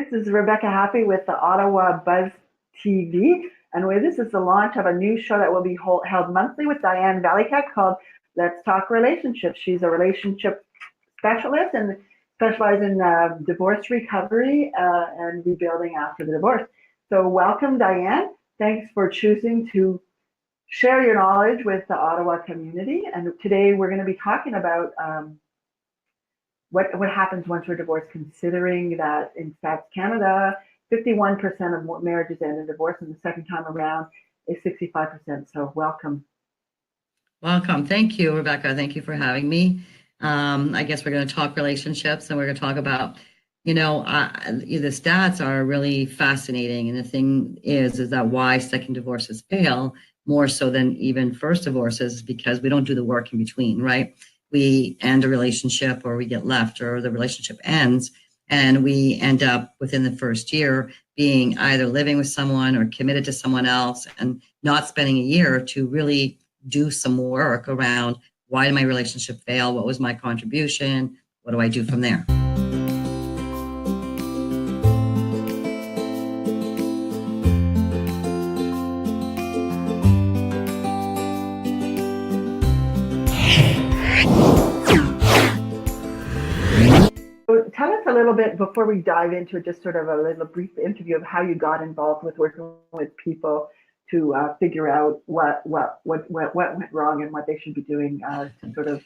This is Rebecca Happy with the Ottawa Buzz TV, and this is the launch of a new show that will be held monthly with Diane called Let's Talk Relationships. She's a relationship specialist and specializes in divorce recovery and rebuilding after the divorce. So welcome, Diane. Thanks for choosing to share your knowledge with the Ottawa community. And today we're going to be talking about what happens once we're divorced, considering that in fact Canada, 51% of marriages end in divorce, and the second time around is 65%. So welcome. Welcome. Thank you, Rebecca. Thank you for having me. I guess we're going to talk relationships, and we're going to talk about, the stats are really fascinating. And the thing is that why second divorces fail more so than even first divorces, because we don't do the work in between, right? We end a relationship, or we get left, or the relationship ends, and we end up within the first year being either living with someone or committed to someone else, and not spending a year to really do some work around why did my relationship fail? What was my contribution? What do I do from there? Tell us a little bit before we dive into just sort of a little brief interview of how you got involved with working with people to figure out what went wrong and what they should be doing to sort of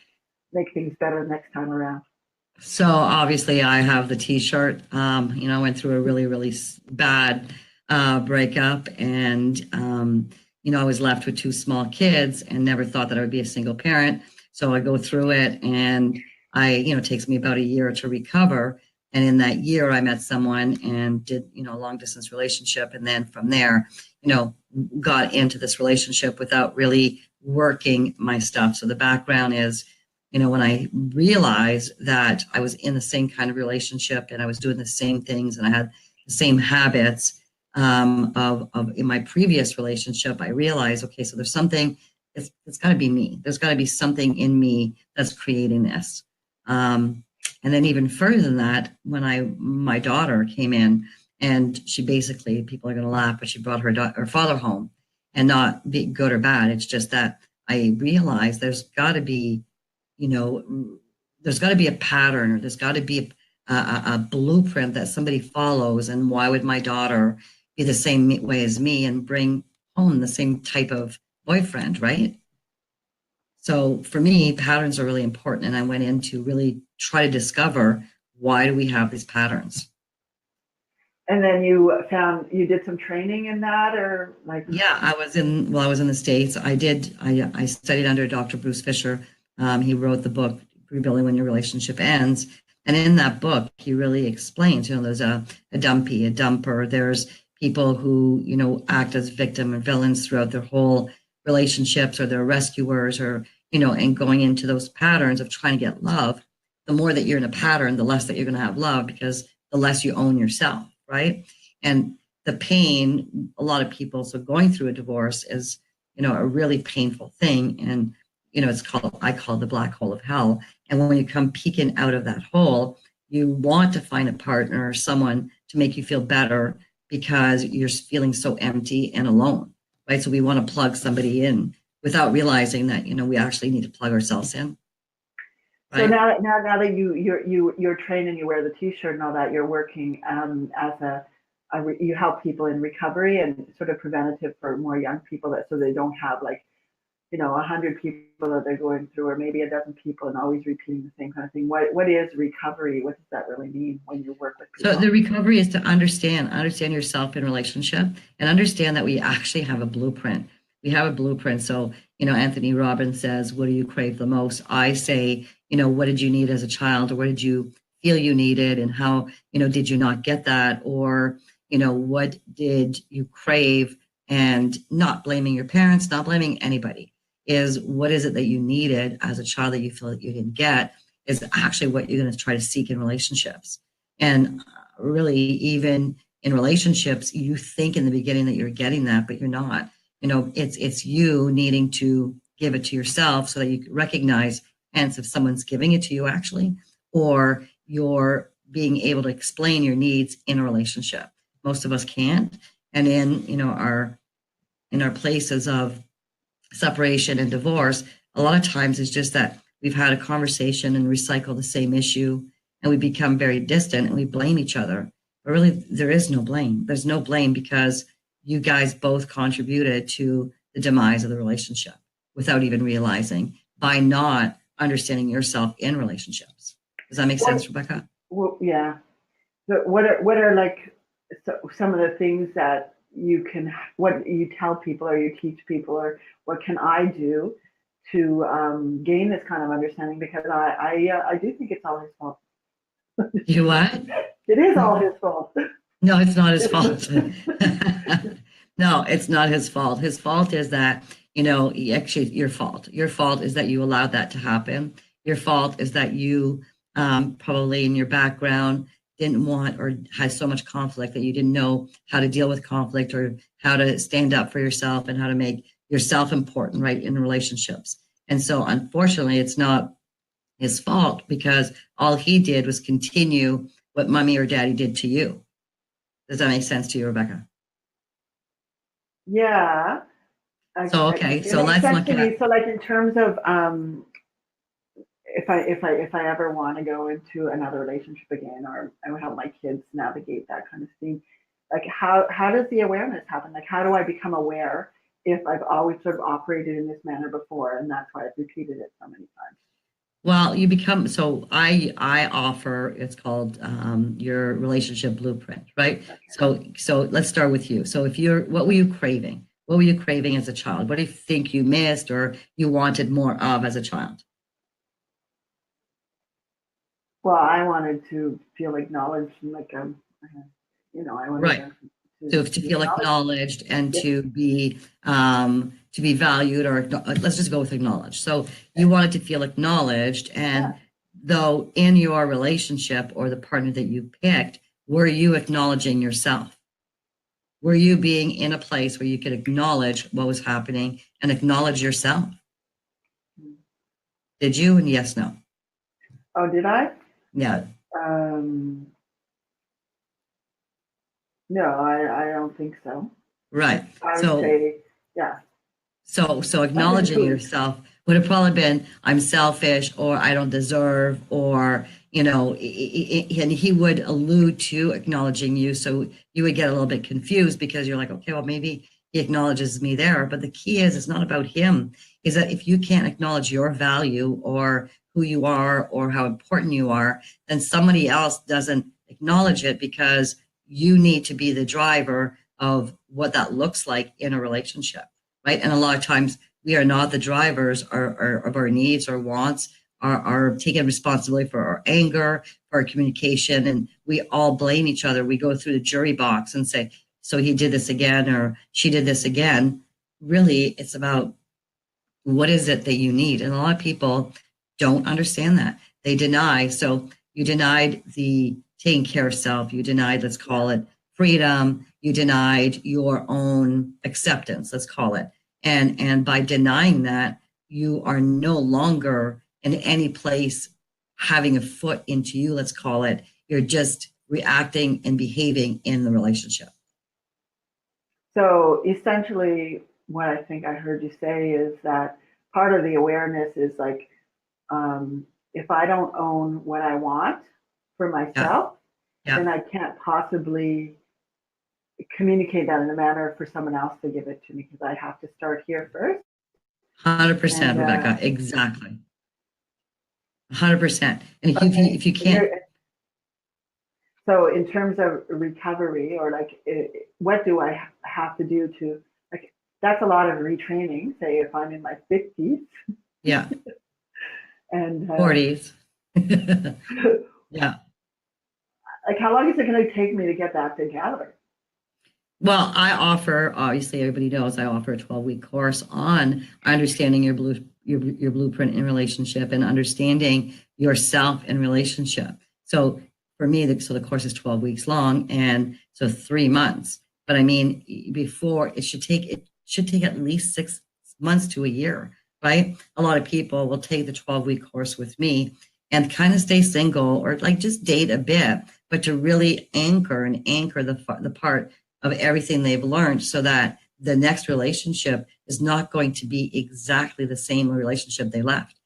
make things better next time around. So obviously I have the t-shirt. I went through a really, really bad breakup, and I was left with two small kids and never thought that I would be a single parent. So I go through it, and it takes me about a year to recover. And in that year, I met someone and did, a long distance relationship. And then from there, got into this relationship without really working my stuff. So the background is, when I realized that I was in the same kind of relationship and I was doing the same things and I had the same habits of in my previous relationship, I realized, okay, so there's something, it's got to be me. There's got to be something in me that's creating this. And then even further than that, when my daughter came in, and she basically, people are going to laugh, but she brought her father home, and not be good or bad. It's just that I realized there's got to be, there's got to be a pattern, or there's got to be a blueprint that somebody follows. And why would my daughter be the same way as me and bring home the same type of boyfriend, right? So for me, patterns are really important. And I went in to really try to discover, why do we have these patterns? And then you did some training in that, or like? Yeah, I was in the States. I studied under Dr. Bruce Fisher. He wrote the book, Rebuilding When Your Relationship Ends. And in that book, he really explains, there's a dumpy, a dumper. There's people who, act as victim and villains throughout their whole relationships, or they're rescuers, or, and going into those patterns of trying to get love. The more that you're in a pattern, the less that you're going to have love, because the less you own yourself, right? And the pain, a lot of people, so going through a divorce is, a really painful thing. And, I call it the black hole of hell. And when you come peeking out of that hole, you want to find a partner or someone to make you feel better, because you're feeling so empty and alone, right? So we want to plug somebody in without realizing that, we actually need to plug ourselves in. Right? So now that you're trained and you wear the t-shirt and all that, you're working you help people in recovery and sort of preventative for more young people, so they don't have 100 people that they're going through, or maybe a dozen people, and always repeating the same kind of thing. What is recovery? What does that really mean when you work with people? So the recovery is to understand yourself in relationship, and understand that we actually have a blueprint. We have a blueprint. So, Anthony Robbins says, what do you crave the most? I say, what did you need as a child, or what did you feel you needed, and how, did you not get that? Or, what did you crave? And not blaming your parents, not blaming anybody, is what is it that you needed as a child that you feel that you didn't get, is actually what you're going to try to seek in relationships. And really, even in relationships, you think in the beginning that you're getting that, but you're not. It's you needing to give it to yourself, so that you recognize, hence, if someone's giving it to you actually, or you're being able to explain your needs in a relationship. Most of us can't. And in our places of separation and divorce, a lot of times it's just that we've had a conversation and recycle the same issue, and we become very distant and we blame each other. But really, there is no blame. There's no blame because you guys both contributed to the demise of the relationship without even realizing, by not understanding yourself in relationships. Does that make sense, Rebecca? Well, yeah. But what are like some of the things that what you tell people or you teach people, or what can I do to gain this kind of understanding? Because I do think it's all his fault. You what? It is all his fault. No, it's not his fault. No, it's not his fault. His fault is that, actually your fault. Your fault is that you allowed that to happen. Your fault is that you probably in your background didn't want or had so much conflict that you didn't know how to deal with conflict or how to stand up for yourself and how to make yourself important, right, in relationships. And so unfortunately, it's not his fault because all he did was continue what mommy or daddy did to you. Does that make sense to you, Rebecca? Yeah. So, okay, so let's look at. So like in terms of if I ever want to go into another relationship again, or I would help my kids navigate that kind of thing, like how does the awareness happen? Like how do I become aware if I've always sort of operated in this manner before, and that's why I've repeated it so many times? Well, so I offer, it's called your relationship blueprint, right? Okay. So let's start with you. So what were you craving? What were you craving as a child? What do you think you missed or you wanted more of as a child? Well, I wanted to feel acknowledged, and like I wanted right. To feel acknowledged and to be valued, or let's just go with acknowledged. So you wanted to feel acknowledged, and though in your relationship or the partner that you picked, were you acknowledging yourself? Were you being in a place where you could acknowledge what was happening and acknowledge yourself? Did you? And yes, no. Oh, did I? Yeah. No, I don't think so. Right. I would say, yeah. So acknowledging yourself would have probably been, I'm selfish, or I don't deserve, or, and he would allude to acknowledging you. So you would get a little bit confused because you're like, okay, well, maybe he acknowledges me there. But the key is, it's not about him, is that if you can't acknowledge your value or who you are or how important you are, then somebody else doesn't acknowledge it, because you need to be the driver of what that looks like in a relationship, right? And a lot of times we are not the drivers of our needs or wants, are taking responsibility for our anger, for our communication, and we all blame each other. We go through the jury box and say, so he did this again, or she did this again. Really, it's about what is it that you need? And a lot of people don't understand that. They deny. So you denied the taking care of self. You denied, let's call it freedom. You denied your own acceptance, let's call it. And by denying that, you are no longer in any place having a foot into you, let's call it. You're just reacting and behaving in the relationship. So essentially, what I think I heard you say is that part of the awareness is like, if I don't own what I want for myself, then I can't possibly communicate that in a manner for someone else to give it to me, because I have to start here first. 100%, Rebecca, exactly. 100%. And if you can't. So in terms of recovery, or like, what do I have to do to, like, that's a lot of retraining, say if I'm in my 50s. Yeah. And 40s. Yeah. Like, how long is it going to take me to get that together? Well, I offer, obviously everybody knows, I offer a 12-week course on understanding your blueprint in relationship and understanding yourself in relationship. So for me, the course is 12 weeks long, and so 3 months. But I mean, before it should take at least 6 months to a year, right? A lot of people will take the 12-week course with me, and kind of stay single or like just date a bit, but to really anchor the part of everything they've learned so that the next relationship is not going to be exactly the same relationship they left.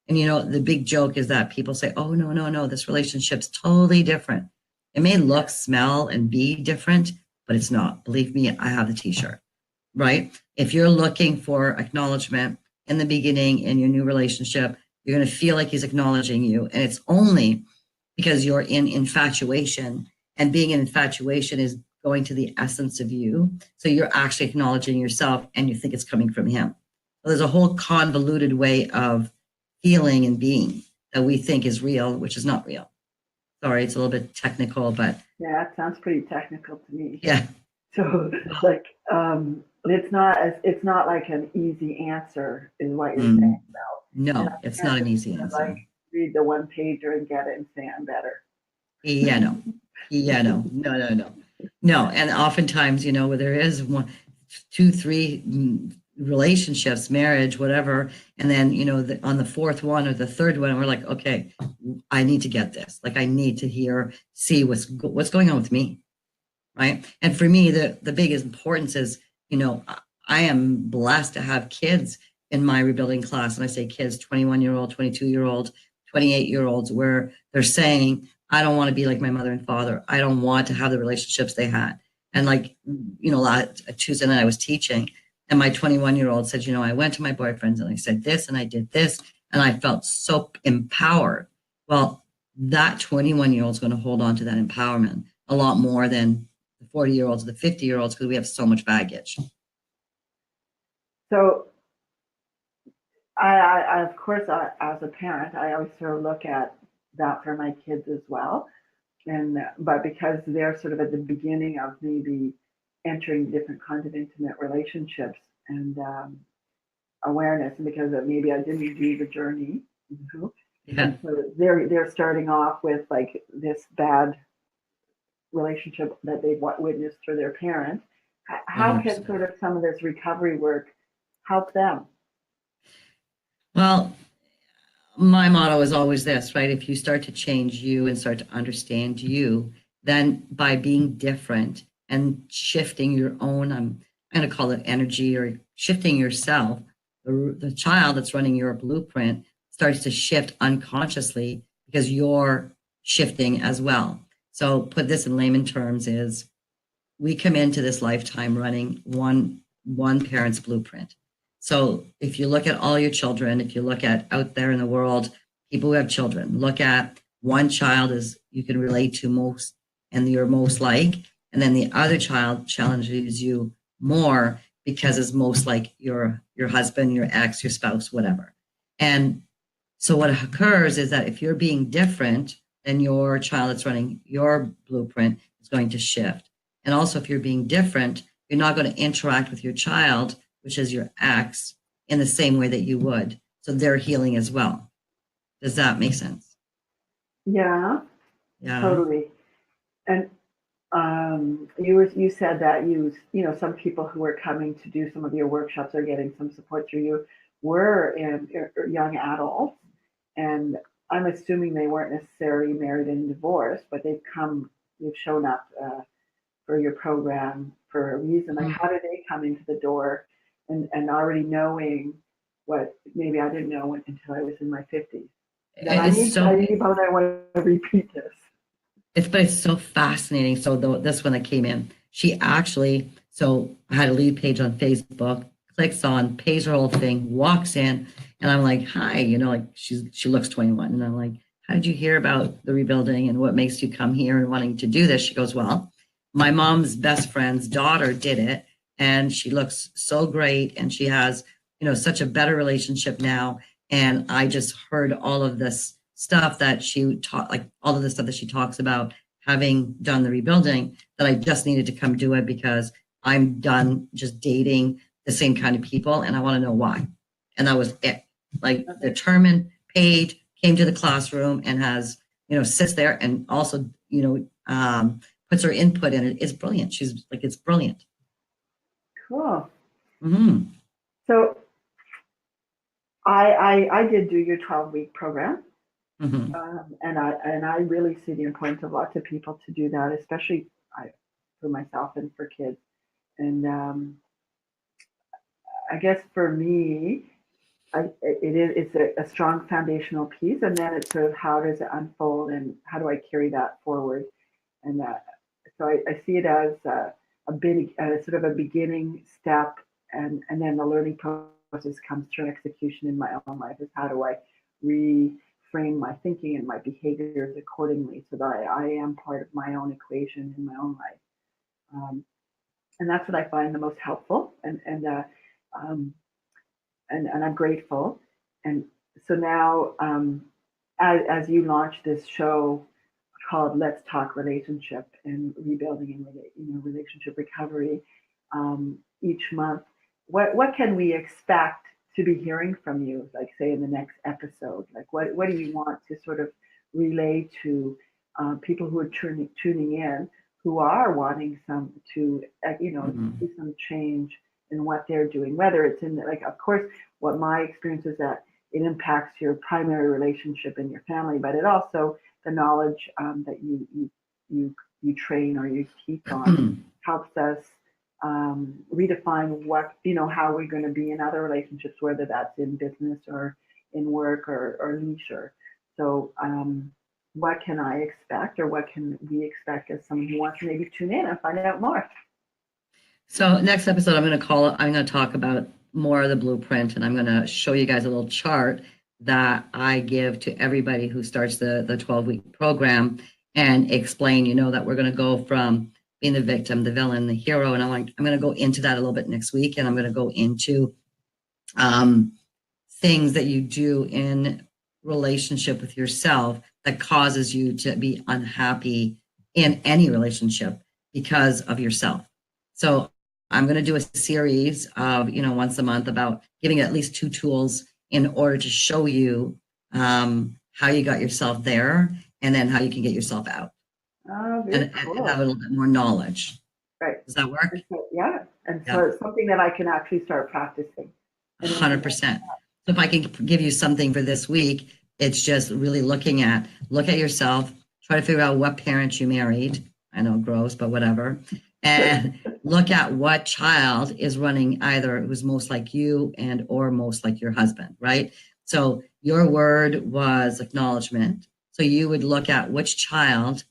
And the big joke is that people say, oh, no, no, no, this relationship's totally different. It may look, smell, and be different, but it's not. Believe me, I have the t-shirt, right? If you're looking for acknowledgement in the beginning in your new relationship, you're going to feel like he's acknowledging you. And it's only because you're in infatuation, and being in infatuation is going to the essence of you. So you're actually acknowledging yourself and you think it's coming from him. So there's a whole convoluted way of feeling and being that we think is real, which is not real. Sorry, it's a little bit technical, but Yeah, it sounds pretty technical to me. yeah. So like, it's not like an easy answer is what you're Mm, saying. And no, I it's can't not an just easy answer. like read the one pager and get it and say I'm better. Yeah, no. Yeah, no, no, no, no. No, and oftentimes, where there is one, two, three relationships, marriage, whatever, and then, on the fourth one or the third one, we're like, okay, I need to get this. Like, I need to see what's going on with me, right? And for me, the biggest importance is, I am blessed to have kids in my rebuilding class, and I say kids, 21-year-old, 22-year-old, 28-year-olds, where they're saying, I don't want to be like my mother and father. I don't want to have the relationships they had. And like, Tuesday night I was teaching, and my 21-year-old said, I went to my boyfriends and I said this and I did this, and I felt so empowered. Well, that 21-year-old is going to hold on to that empowerment a lot more than the 40-year-olds, the 50-year-olds, because we have so much baggage. So of course, as a parent, I always sort of look at that for my kids as well. But because they're sort of at the beginning of maybe entering different kinds of intimate relationships and awareness, and because maybe I didn't do the journey, Yeah. and so they're starting off with like this bad relationship that they've witnessed through their parents. How can 100%. sort of some of this recovery work help them? Well, my motto is always this, right? If you start to change you and start to understand you, then by being different and shifting your own, I'm going to call it energy, or shifting yourself, the child that's running your blueprint starts to shift unconsciously because you're shifting as well. So put this in layman terms is we come into this lifetime running one parent's blueprint. So if you look at all your children, if you look at out there in the world, people who have children, look at one child as you can relate to most and you're most like, and then the other child challenges you more because it's most like your husband, your ex, your spouse, whatever. And so what occurs is that if you're being different, then your child that's running your blueprint is going to shift. And also, if you're being different, you're not going to interact with your child, which is your ex, in the same way that you would. So they're healing as well. Does that make sense? Yeah, Yeah. totally. And you said that some people who were coming to do some of your workshops or getting some support through you were young adults, and I'm assuming they weren't necessarily married and divorced, but they've shown up for your program for a reason. Like, how did they come into the door and already knowing what maybe I didn't know until I was in my 50s? That I It's need, I so need, but I want to repeat this. it's so fascinating. So this one that came in, she actually, so I had a lead page on Facebook, clicks on, pays her whole thing, walks in, and I'm like, hi, like she looks 21. And I'm like, how did you hear about the rebuilding and what makes you come here and wanting to do this? She goes, well, my mom's best friend's daughter did it, and she looks so great, and she has, such a better relationship now. And I just heard all of this stuff that she taught, like all of the stuff that she talks about having done the rebuilding, that I just needed to come do it because I'm done just dating the same kind of people and I want to know why. And that was it. Like, determined, paid, came to the classroom and has, sits there and also, puts her input in it. It's brilliant. She's like, it's brilliant. Cool. Mm-hmm. So I did do your 12-week program, Mhm. And I really see the importance of lots of people to do that, especially for myself and for kids. And I guess for me, it's a strong foundational piece, and then it's sort of how does it unfold and how do I carry that forward? And so I see it as sort of a beginning step, and then the learning process comes through execution in my own life. Is how do I reframe my thinking and my behaviors accordingly, so that I am part of my own equation in my own life. And that's what I find the most helpful, um, and I'm grateful. And so now, as you launch this show called Let's Talk Relationship and Rebuilding and Relationship Recovery, each month, what can we expect to be hearing from you, like say in the next episode? Like what do you want to sort of relay to people who are tuning in, who are wanting Mhm. see some change in what they're doing, whether it's in like, of course, what my experience is that it impacts your primary relationship in your family, but it also the knowledge that you train or you teach on helps us redefine how we're going to be in other relationships, whether that's in business or in work or leisure. So what can I expect, or what can we expect as someone who wants to maybe tune in and find out more? So next episode, I'm going to talk about more of the blueprint, and I'm going to show you guys a little chart that I give to everybody who starts the 12-week program, and explain, that we're going to go from being the victim, the villain, the hero. And I'm going to go into that a little bit next week. And I'm going to go into things that you do in relationship with yourself that causes you to be unhappy in any relationship because of yourself. So I'm going to do a series of, once a month, about giving at least 2 tools in order to show you how you got yourself there, and then how you can get yourself out, Oh, and, very and cool. have a little bit more knowledge. Right. Does that work? Yeah. And so Yeah, it's something that I can actually start practicing and implement. 100%. So if I can give you something for this week, it's just really look at yourself, try to figure out what parents you married. I know, gross, but whatever. And look at what child is running, either who's most like you and or most like your husband, right? So your word was acknowledgement. So you would look at which child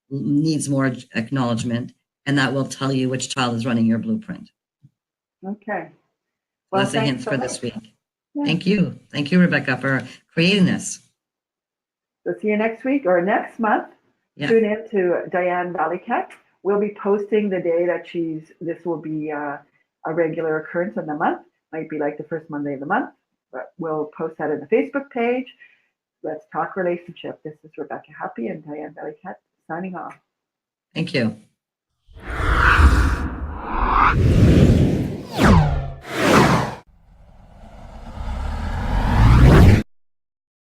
needs more acknowledgement, and that will tell you which child is running your blueprint. Okay. So Well, that's the thanks hint so for much. this week. Yeah. Thank you. Thank you, Rebecca, for creating this. So see you next week or next month. Yeah. Tune in to Diane Valiquette. We'll be posting the day that this will be a regular occurrence in the month. Might be like the first Monday of the month, but we'll post that in the Facebook page. Let's Talk Relationship. This is Rebecca Happy and Diane Valiquette signing off. Thank you.